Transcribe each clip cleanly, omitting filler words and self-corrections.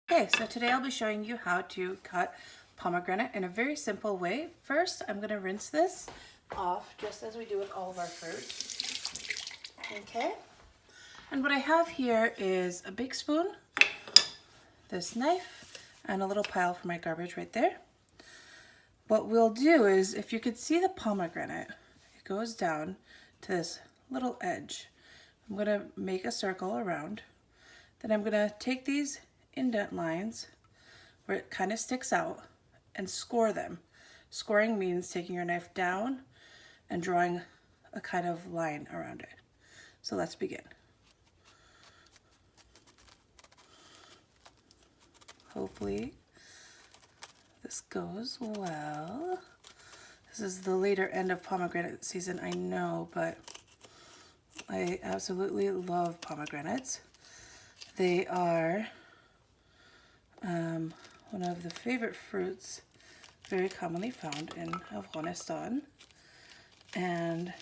Okay, so today I'll be showing you how to cut pomegranate in a very simple way. First, I'm going to rinse this off just as we do with all of our fruit. Okay, and what I have here is a big spoon, this knife, and a little pile for my garbage right there. What we'll do is, if you could see the pomegranate, it goes down to this little edge. I'm going to make a circle around. Then I'm going to take these indent lines where it kind of sticks out and score them. Scoring means taking your knife down and drawing a kind of line around it. So let's begin. Hopefully this goes well. This is the later end of pomegranate season, I know, but I absolutely love pomegranates. They are one of the favorite fruits very commonly found in Afghanistan, and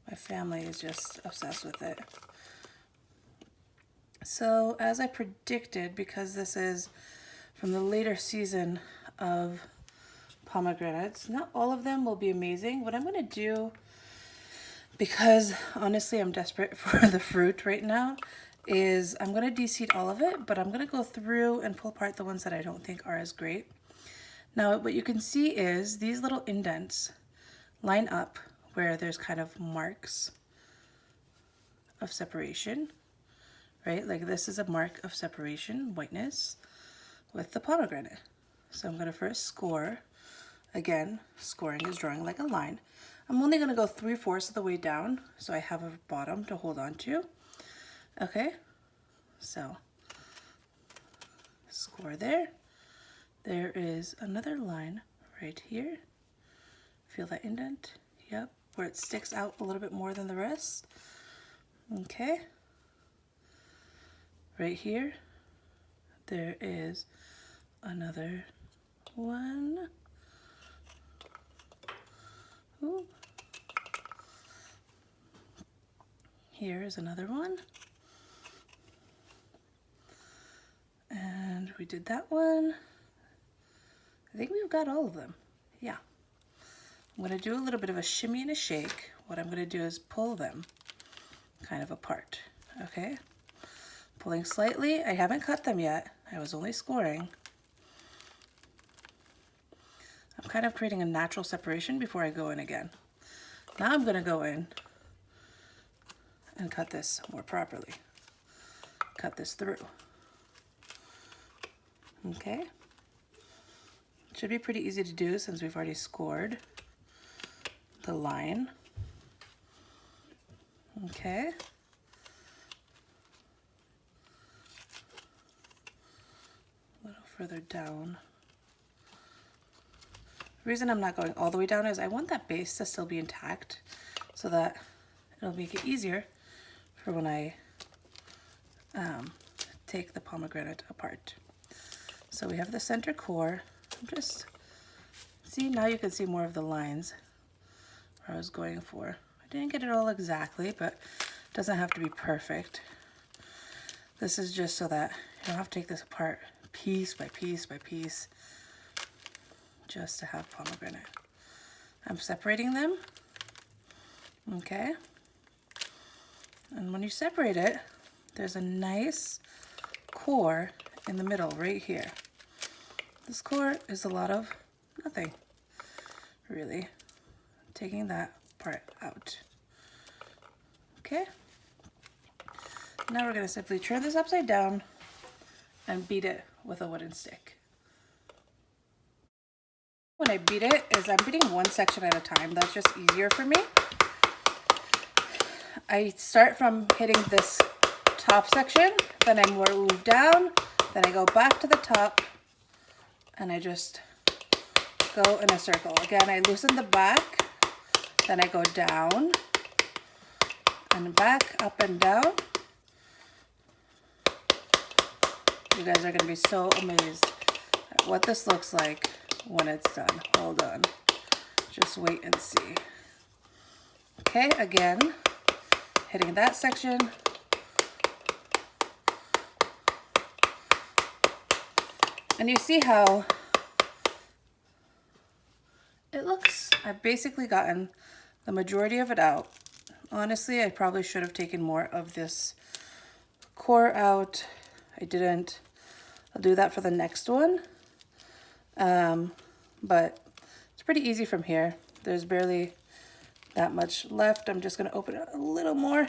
my family is just obsessed with it. So as I predicted, because this is from the later season of pomegranates, not all of them will be amazing. What I'm going to do, because honestly I'm desperate for the fruit right now, is I'm going to de-seed all of it, but I'm going to go through and pull apart the ones that I don't think are as great. Now what you can see is these little indents line up where there's kind of marks of separation, right? Like this is a mark of separation, whiteness, with the pomegranate. So I'm going to first score. Again, scoring is drawing like a line. I'm only going to go 3/4 of the way down, so I have a bottom to hold on to. Okay, so score there. There is another line right here. Feel that indent? Yep, where it sticks out a little bit more than the rest. Okay, right here, there is another one. Ooh. Here is another one. And we did that one. I think we've got all of them. Yeah. I'm going to do a little bit of a shimmy and a shake. What I'm going to do is pull them kind of apart. Okay? Pulling slightly. I haven't cut them yet. I was only scoring. I'm kind of creating a natural separation before I go in again. Now I'm going to go in and cut this more properly. Cut this through. Okay. Should be pretty easy to do since we've already scored the line. Okay. A little further down. The reason I'm not going all the way down is I want that base to still be intact so that it'll make it easier for when I take the pomegranate apart. So we have the center core. Just see, now you can see more of the lines where I was going for. I didn't get it all exactly, but it doesn't have to be perfect. This is just so that you don't have to take this apart piece by piece by piece just to have pomegranate. I'm separating them. Okay. And when you separate it, there's a nice core in the middle right here. This core is a lot of nothing, really. Taking that part out. Okay. Now we're going to simply turn this upside down and beat it with a wooden stick. When I beat it is I'm beating one section at a time. That's just easier for me. I start from hitting this top section, then I move down, then I go back to the top, and I just go in a circle. Again, I loosen the back, then I go down, and back, up and down. You guys are going to be so amazed at what this looks like when it's done. Hold on. Just wait and see. Okay, again, hitting that section, And you see how it looks. I've basically gotten the majority of it out. Honestly, I probably should have taken more of this core out. I didn't. I'll do that for the next one. But it's pretty easy from here. There's barely that much left. I'm just going to open it a little more,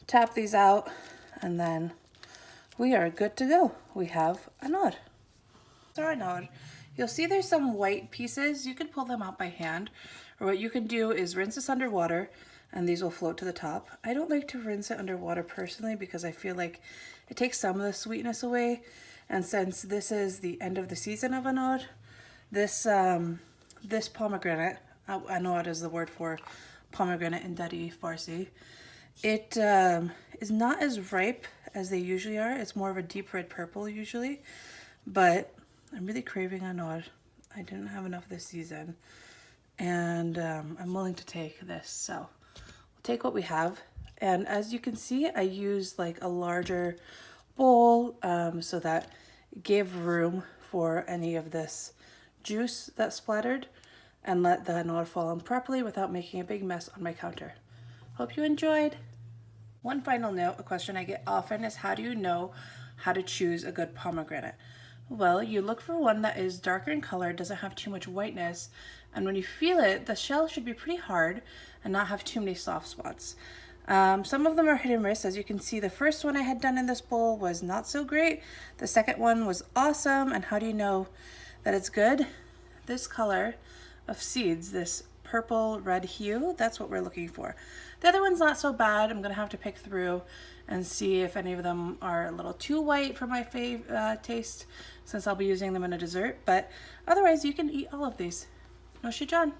tap these out, and then we are good to go. We have a knot. So our knot, you'll see there's some white pieces. You can pull them out by hand, or what you can do is rinse this under water and these will float to the top. I don't like to rinse it underwater personally because I feel like it takes some of the sweetness away. And since this is the end of the season of a knot, this pomegranate, anod is the word for pomegranate in Dari Farsi, it is not as ripe as they usually are. It's more of a deep red purple usually, but I'm really craving anod. I didn't have enough this season, and I'm willing to take this, so we'll take what we have. And as you can see, I used like a larger bowl so that it gave room for any of this juice that splattered, and let the anod fall in properly without making a big mess on my counter. Hope you enjoyed. One final note, a question I get often is, how do you know how to choose a good pomegranate? Well, you look for one that is darker in color, doesn't have too much whiteness, and when you feel it, the shell should be pretty hard and not have too many soft spots. Some of them are hit and miss. As you can see, the first one I had done in this bowl was not so great. The second one was awesome. And how do you know that it's good? This color of seeds, this purple red hue, that's what we're looking for. The other one's not so bad. I'm gonna have to pick through and see if any of them are a little too white for my taste, since I'll be using them in a dessert. But otherwise, you can eat all of these. Noshejaan.